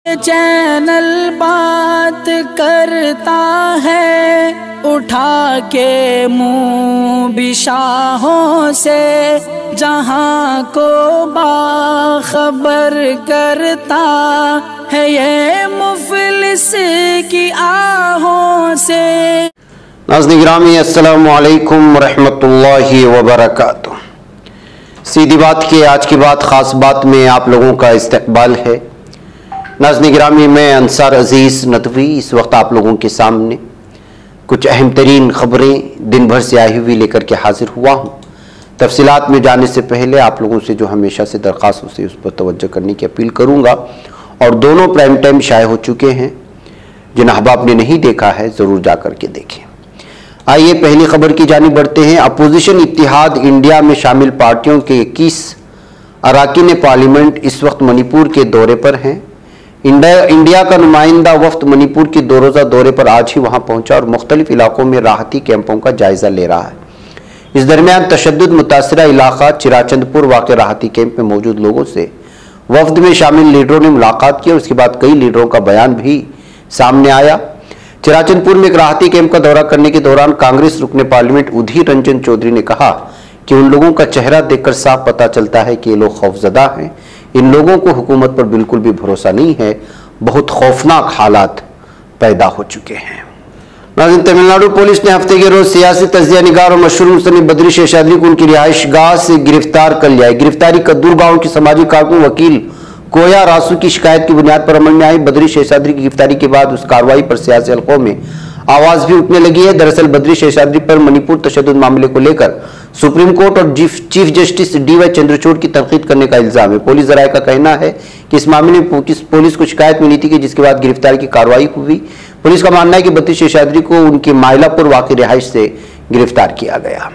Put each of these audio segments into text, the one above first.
Channel बात करता है उठा के मुँह बिशाहों से, जहाँ को बाखबर करता है ये मुफलिस की आहों से। नाज़रीन गिरामी, अस्सलामु अलैकुम रहमतुल्लाहि व बरकातुहू। सीधी बात की आज की बात खास बात में आप लोगों का इस्तकबाल है। नाज़रीन गिरामी, मैं अंसार अजीज़ नदवी इस वक्त आप लोगों के सामने कुछ अहम तरीन खबरें दिन भर से आई हुई लेकर के हाजिर हुआ हूँ। तफसीलात में जाने से पहले आप लोगों से जो हमेशा से दरख्वास्त होती है उस पर तवज्जो करने की अपील करूँगा। और दोनों प्राइम टाइम शाये हो चुके हैं, जिन अहबाब ने नहीं देखा है ज़रूर जा कर के देखें। आइए पहली खबर की जानिब बढ़ते हैं। अपोजिशन इत्तिहाद इंडिया में शामिल पार्टियों के 21 अरकान पार्लियामेंट इस वक्त मणिपुर के दौरे पर हैं। इंडिया का नुमाइंदा वफ्द मणिपुर के 2 रोज़ा दौरे पर आज ही वहां पहुंचा और मुख्तलिफ इलाकों में राहती कैंपों का जायजा ले रहा है। इस दरमियान तशद्दुद मुतासरा इलाका चिराचंदपुर वाक़ राहती कैंप में मौजूद लोगों से वफ्द में शामिल लीडरों ने मुलाकात की और उसके बाद कई लीडरों का बयान भी सामने आया। चिराचंदपुर में एक राहती कैंप का दौरा करने के दौरान कांग्रेस रुकने पार्लियामेंट उधीर रंजन चौधरी ने कहा कि उन लोगों का चेहरा देखकर साफ पता चलता है कि ये लोग खौफजदा हैं। इन लोगों को हुकूमत पर बिल्कुल भी भरोसा नहीं है। बहुत खौफनाक हालात पैदा हो चुके हैं। नाज़रीन, तमिलनाडु पुलिस ने हफ्ते के रोज सियासी तजिया निगार और मशहूर मुसन्निफ बद्री शेषाद्री को उनकी रिहाइश गाह से गिरफ्तार कर लिया है। गिरफ्तारी कद्दूर गांव की समाजी कारकुन वकील कोया रासू की शिकायत की बुनियाद पर अमल में आई। बद्री शेषाद्री की गिरफ्तारी के बाद उस कार्रवाई पर सियासी हलकों में आवाज भी उठने लगी है। दरअसल बद्री शेषाद्री पर मणिपुर तशद्दुद मामले को लेकर सुप्रीम कोर्ट और चीफ जस्टिस DY चंद्रचूड़ की तनकीद करने का इल्जाम है। पुलिस जराये का कहना है कि इस मामले में पुलिस को शिकायत मिली थी कि जिसके बाद गिरफ्तारी की कार्रवाई हुई। पुलिस का मानना है कि बद्री शेषाद्री को उनके माइलापुर वाक़ई रिहाइश से गिरफ्तार किया गया।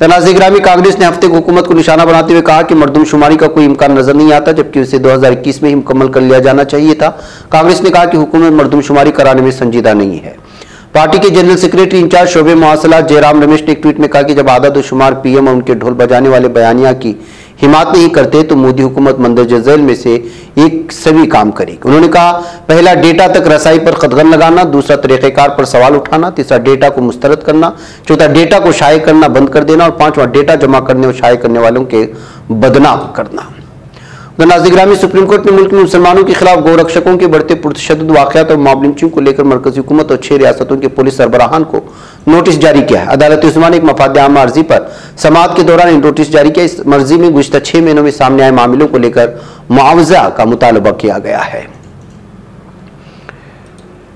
नाज़रीन गिरामी, कांग्रेस ने हफ्ते को हुकूमत को निशाना बनाते हुए कहा कि मरदमशुमारी का कोई इम्कान नजर नहीं आता, जबकि उसे 2021 में ही मुकम्मल कर लिया जाना चाहिए था। कांग्रेस ने कहा कि हुकूमत मरदमशुमारी कराने में संजीदा नहीं है। पार्टी के जनरल सेक्रेटरी इंचार्ज शोबे मवासलात जयराम रमेश ने एक ट्वीट में कहा कि जब आदत और शुमार PM और उनके ढोल बजाने वाले बयानिया की हिमायत नहीं करते तो मोदी हुकूमत मंदरजा झेल में से एक सभी काम करेगी। उन्होंने कहा, पहला डेटा तक रसाई पर कदगन लगाना, दूसरा तरीक़ेकार पर सवाल उठाना, तीसरा डेटा को मुस्तरद करना, चौथा डेटा को शाये करना बंद कर देना और पांचवा डेटा जमा करने और शाये करने वालों के बदनाम करना। नाज़रीन गिरामी, सुप्रीम कोर्ट ने मुल्क में मुसलमानों के खिलाफ गौरक्षकों के बढ़ते पुरतशद्दुद वाक़यात और मॉब लिंचिंग को लेकर मरकजी हुकूमत और 6 रियासतों के पुलिस सरबराहान को नोटिस जारी किया है। अदालत उस्मा ने एक मफाद आमा अर्जी पर समाअत के दौरान नोटिस जारी किया। इस मर्जी में गुज़िश्ता 6 महीनों में सामने आए मामलों को लेकर मुआवजा का मुतालबा किया गया है।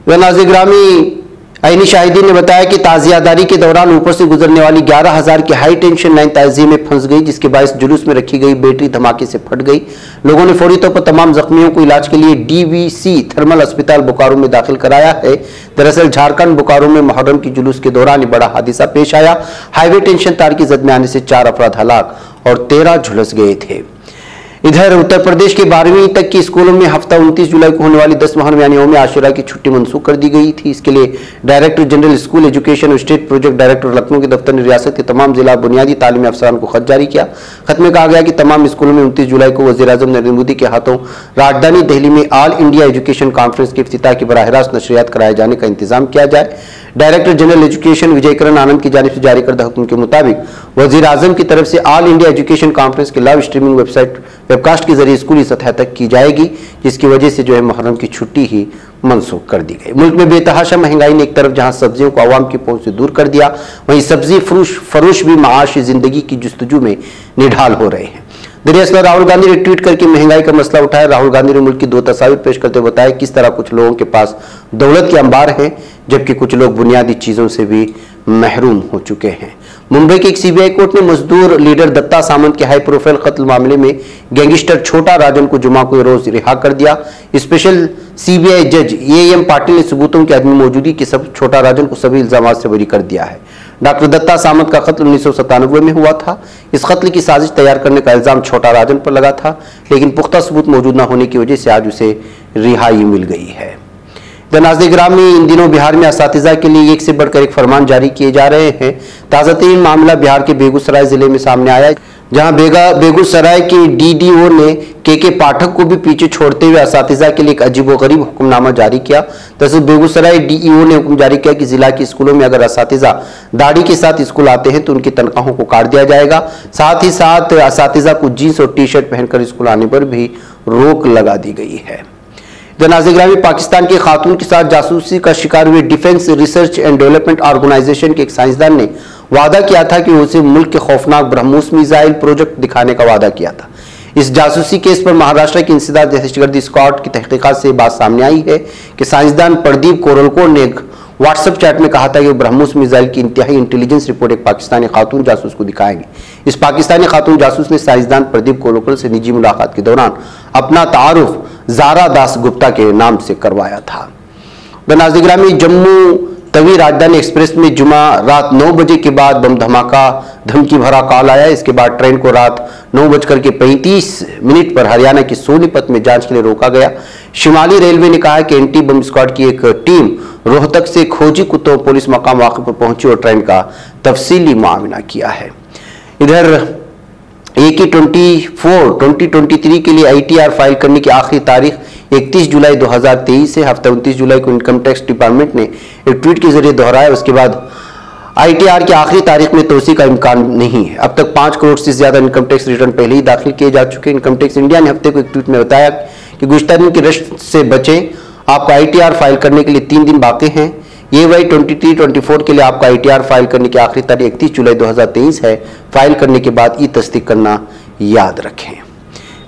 नाज़रीन गिरामी, आईनी शाहिदीन ने बताया कि ताज़ियादारी के दौरान ऊपर से गुजरने वाली 11,000 की हाई टेंशन लाइन ताज़िये में फंस गई, जिसके बायस जुलूस में रखी गई बैटरी धमाके से फट गई। लोगों ने फौरी तौर पर तमाम जख्मियों को इलाज के लिए DVC थर्मल अस्पताल बोकारो में दाखिल कराया है। दरअसल झारखंड बोकारो में मुहर्रम की जुलूस के दौरान ही बड़ा हादसा पेश आया। हाईवे टेंशन तार की जद में आने से 4 अफराद हलाक और 13 झुलस गए थे। इधर उत्तर प्रदेश के 12वीं तक के स्कूलों में हफ्ता 29 जुलाई को होने वाली 10 मुहर्रम यानी यौम आशुरा की छुट्टी मनसूख कर दी गई थी। इसके लिए डायरेक्टर जनरल स्कूल एजुकेशन और स्टेट प्रोजेक्ट डायरेक्टर लखनऊ के दफ्तर ने रियासत के तमाम जिला बुनियादी तालीमी अफसरान को खत जारी किया। खत में कहा गया कि तमाम स्कूलों में 29 जुलाई को वज़ीर-ए-आज़म नरेंद्र मोदी के हाथों राजधानी दिल्ली में ऑल इंडिया एजुकेशन कॉन्फ्रेंस के इफ्तिताह की बराह रास्त नशरियात कराए जाने का इंतजाम किया जाए। डायरेक्टर जनरल एजुकेशन विजयकरण आनंद की जानिब से जारी करदा हुक्म के मुताबिक वज़ीर आज़म की तरफ से ऑल इंडिया एजुकेशन कॉन्फ्रेंस के लाइव स्ट्रीमिंग वेबकास्ट के जरिए स्कूली सतह तक की जाएगी, जिसकी वजह से जो है मुहर्रम की छुट्टी ही मनसूख कर दी गई। मुल्क में बेतहाशा महंगाई ने एक तरफ जहां सब्जियों को आवाम की पहुंच से दूर कर दिया, वहीं सब्जी फरोश भी माशी जिंदगी की जुस्तजू में निढाल हो रहे हैं। दरअसल राहुल गांधी ने ट्वीट करके महंगाई का मसला उठाया। राहुल गांधी ने मुल्क की 2 तस्वीर पेश करते हुए बताया किस तरह कुछ लोगों के पास दौलत के अंबार हैं, जबकि कुछ लोग बुनियादी चीजों से भी महरूम हो चुके हैं। मुंबई की एक CBI कोर्ट ने मजदूर लीडर दत्ता सामंत के हाई प्रोफाइल कत्ल मामले में गैंगस्टर छोटा राजन को जुमा को रोज रिहा कर दिया। स्पेशल CBI जज AM पाटिल ने सबूतों की अदम मौजूदगी के सब छोटा राजन को सभी इल्जाम से बरी कर दिया है। डॉक्टर दत्ता सामंत का कत्ल 1997 में हुआ था। इस कत्ल की साजिश तैयार करने का इल्जाम छोटा राजन पर लगा था, लेकिन पुख्ता सबूत मौजूद न होने की वजह से आज उसे रिहाई मिल गई है। नाज़रीन गिरामी, इन दिनों बिहार में असातिज़ा के लिए एक से बढ़कर एक फरमान जारी किए जा रहे हैं। ताज़ा तरीन मामला बिहार के बेगूसराय जिले में सामने आया है, जहां बेगूसराय की डीडीओ ने के पाठक को भी पीछे छोड़ते हुए असातिज़ा के लिए एक अजीबोगरीब हुक्मनामा जारी किया। दरअसल बेगूसराय डीईओ ने हुक्म जारी किया कि जिला के स्कूलों में अगर असातिज़ा दाढ़ी के साथ स्कूल आते हैं तो उनकी तनख्वाहों को काट दिया जाएगा। साथ ही साथ असातिज़ा को जीन्स और टी शर्ट पहनकर स्कूल आने पर भी रोक लगा दी गई है। नाज़िर पाकिस्तान की खातून के साथ जासूसी का शिकार हुए defence research and development organisation के एक साइंसदान ने वादा किया था कि उसे मुल्क के खौफनाक ब्रह्मोस मिसाइल प्रोजेक्ट दिखाने का वादा किया था। इस जासूसी केस पर महाराष्ट्र की इंसदाद दहशतगर्दी स्क्वाड की तहकीकात से बात सामने आई है कि साइंसदान प्रदीप कोरलकोर ने एक व्हाट्सएप चैट में कहा था कि ब्रह्मोस मिसाइल की इंतहाई इंटेलिजेंस रिपोर्ट एक पाकिस्तानी खातून जासूस को दिखाएंगे। इस पाकिस्तानी खातून जासूस ने साइंसदान प्रदीप कोरलकोर से निजी मुलाकात के दौरान अपना तारुफ ज़ारा दास गुप्ता के नाम से करवाया था। नाज़िर जम्मू तवी राजधानी एक्सप्रेस में जुमा रात 9 बजे के बाद बम धमाका धमकी भरा कॉल आया। इसके बाद ट्रेन को रात 9:35 पर हरियाणा के सोनीपत में जांच के लिए रोका गया। शिमाली रेलवे ने कहा कि एंटी बम स्क्वाड की एक टीम रोहतक से खोजी कुत्तों पुलिस मकाम वाक़े पर पहुंची और ट्रेन का तफसीली मुआयना किया है। इधर AK-24-2023 के लिए ITR फाइल करने की आखिरी तारीख 31 जुलाई 2023 है। हफ्ता 29 जुलाई को इनकम टैक्स डिपार्टमेंट ने एक ट्वीट के जरिए दोहराया। उसके बाद ITR की आखिरी तारीख में तोसी का इम्कान नहीं है। अब तक 5 करोड़ से ज्यादा इनकम टैक्स रिटर्न पहले ही दाखिल किए जा चुके हैं। इनकम टैक्स इंडिया ने हफ्ते को एक ट्वीट में बताया कि गुज़िश्ता दिन की रश्क से बचें, आपको ITR फाइल करने के लिए 3 दिन बाकी हैं। ये वही 23-24 के लिए आपका ITR फाइल करने की आखिरी तारीख 31 जुलाई 2023 है। फाइल करने के बाद ई तस्दीक करना याद रखें।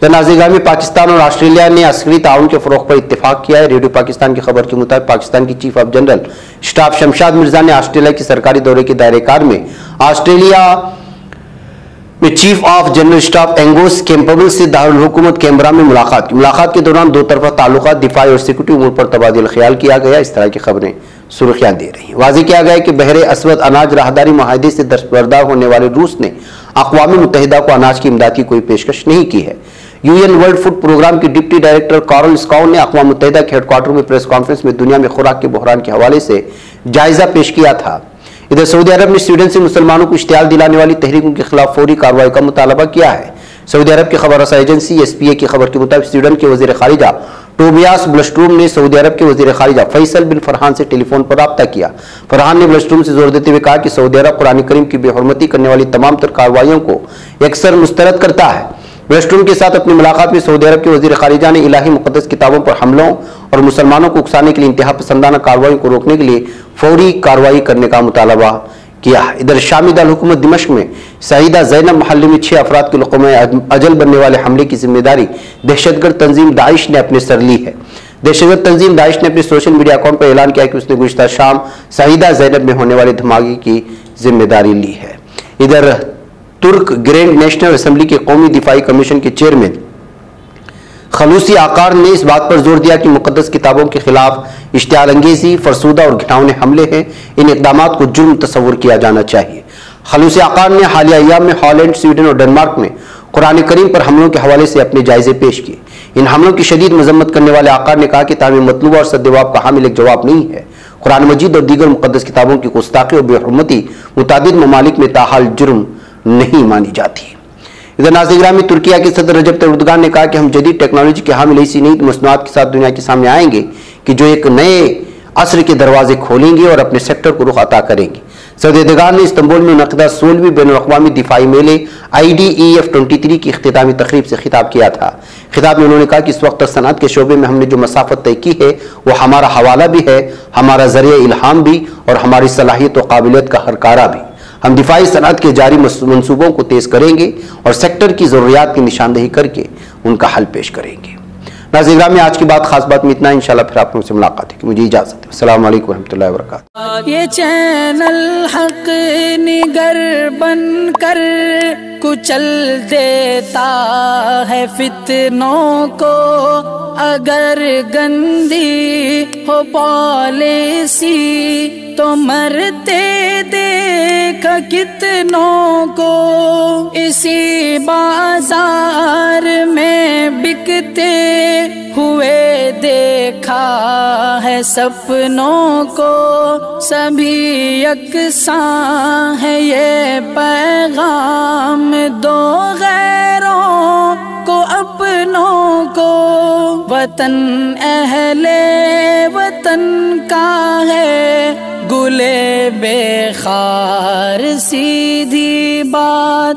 नाज़िर में पाकिस्तान और ऑस्ट्रेलिया ने अस्करी ताउन के फ़रोग़ पर इत्तेफाक किया है। रेडियो पाकिस्तान की खबर के मुताबिक पाकिस्तान की chief of general staff Shamshad Mirza ने ऑस्ट्रेलिया के सरकारी दौरे के दायरे कार में ऑस्ट्रेलिया में चीफ ऑफ जनरल स्टाफ एंगोस कैंपबल से दारुल हुकूमत कैनबरा में मुलाकात की। मुलाकात के दौरान दो तरफा ताल्लुकात, दिफाई और सिक्योरिटी उमूर पर तबादला ख्याल किया गया। इस तरह की खबरें सुर्खियां दे रही हैं। वाज़ेह किया गया कि बहरे अस्वद अनाज राहदारी माहदे से दस्तबरदार होने वाले रूस ने अक़वाम मुत्तहिदा को अनाज की इमदाद की कोई पेशकश नहीं की है। UN वर्ल्ड फूड प्रोग्राम के डिप्टी डायरेक्टर कार्ल स्काउन ने अक़वाम मुत्तहिदा के हेडक्वार्टर में प्रेस कॉन्फ्रेंस में दुनिया में खुराक के बहरान के हवाले से जायजा पेश किया था। इधर सऊदी अरब ने स्वीडन से मुसलमानों को इश्तियाल दिलाने वाली तहरीकों के खिलाफ फौरी कार्रवाई का मुतालबा किया है। सऊदी अरब की खबर रसा एजेंसी SPA की खबर के मुताबिक स्वीडन के वज़ीर खारिजा टोबियास ब्लस्ट्रूम ने सऊदी अरब के वज़ीर खारिजा फैसल बिन फरहान से टेलीफोन पर राब्ता किया। फरहान ने ब्लस्ट्रूम से जोर देते हुए कहा कि सऊदी अरब कुरान करीम की बेहुरमती करने वाली तमाम तर कार्रवाइयों को यकसर मुस्तरद करता है। ब्लस्ट्रूम के साथ अपनी मुलाकात में सऊदी अरब के वज़ीर खारिजा ने इलाही मुक़द्दस किताबों पर हमलों और मुसलमानों को उकसाने के लिए इंतहा पसंदाना कार्रवाई को रोकने के लिए फौरी कार्रवाई करने का मुतालबा किया है। इधर शामी दारुल हुकूमत दिमश्क में शहीदा ज़ैनब महल्ले में 6 अफराद के लुक़्मा अजल बनने वाले हमले की जिम्मेदारी दहशतगर्द तंजीम दाइश ने अपने सर ली है। दहशतगर्द तंजीम दाइश ने अपने सोशल मीडिया अकाउंट पर ऐलान किया कि उसने गुज़िश्ता शाम शहीदा ज़ैनब में होने वाले धमाके की जिम्मेदारी ली है। इधर तुर्क ग्रैंड नेशनल असेंबली के कौमी दिफाई कमीशन के चेयरमैन खलूसी आकार ने इस बात पर जोर दिया कि मुक़द्दस किताबों के खिलाफ इश्तियाल अंगेजी, फरसूदा और घिनौने हमले हैं। इन इक़दामात को जुर्म तस्वुर किया जाना चाहिए। खलूसी आकार ने हालिया अय्याम में हॉलैंड, स्वीडन और डेनमार्क में कुरान करीम पर हमलों के हवाले से अपने जायजे पेश किए। इन हमलों की शदीद मजम्मत करने वाले आकार ने कहा कि तामीम मतलूबा और सद्जवाब का हामिल एक जवाब नहीं है। कुरान मजीद और दीगर मुक़द्दस किताबों की गुस्ताखी और बेहुरमती मुतादिद ममालिक में ताहाल जुर्म नहीं मानी जाती। इधर नाज़िर में तुर्किया के सदर रजब तय्यिप एर्दोगान ने कहा कि हम जदीद टेक्नोलॉजी के हामिल ऐसी नई मसनूआत के साथ दुनिया के सामने आएंगे कि जो एक नए असर के दरवाजे खोलेंगे और अपने सेक्टर को रुख अता करेंगे। सदर एर्दोगान ने इस्तांबुल में मुनक़दा 16वीं बैनुल-अक़वामी दिफाई मेले IDEF 23 की इख्तितामी तक़रीब से खिताब किया था। खिताब में उन्होंने कहा कि इस वक्त तक सनअत के शोबे में हमने जो मसाफत तय की है वो हमारा हवाला भी है, हमारा ज़रिया इल्हाम भी और हमारी सलाहियत और काबिलियत का हरकारा भी। हम दिफाई सनअत के जारी मंसूबों को तेज करेंगे और सेक्टर की ज़रूरियात की निशानदेही करके उनका हल पेश करेंगे। नाज़रीन में आज की बात खास बात में इतना। इंशाल्लाह फिर आप लोगों से मुलाकात है। मुझे इजाज़त है। अस्सलाम वालेकुम रहमतुल्लाहि व बरकातुहू। ये चैनल हक निगर बन कर कुचल देता है फितनों को, अगर गंदी हो पॉलिसी तो मरते देख कितनों को। इसी बाजार में बिकते हुए देखा है है सपनों को, सभी यकसां है ये पैगाम दो गैरों को अपनों को। वतन अहले वतन का है गुले बेखार सीधी बात।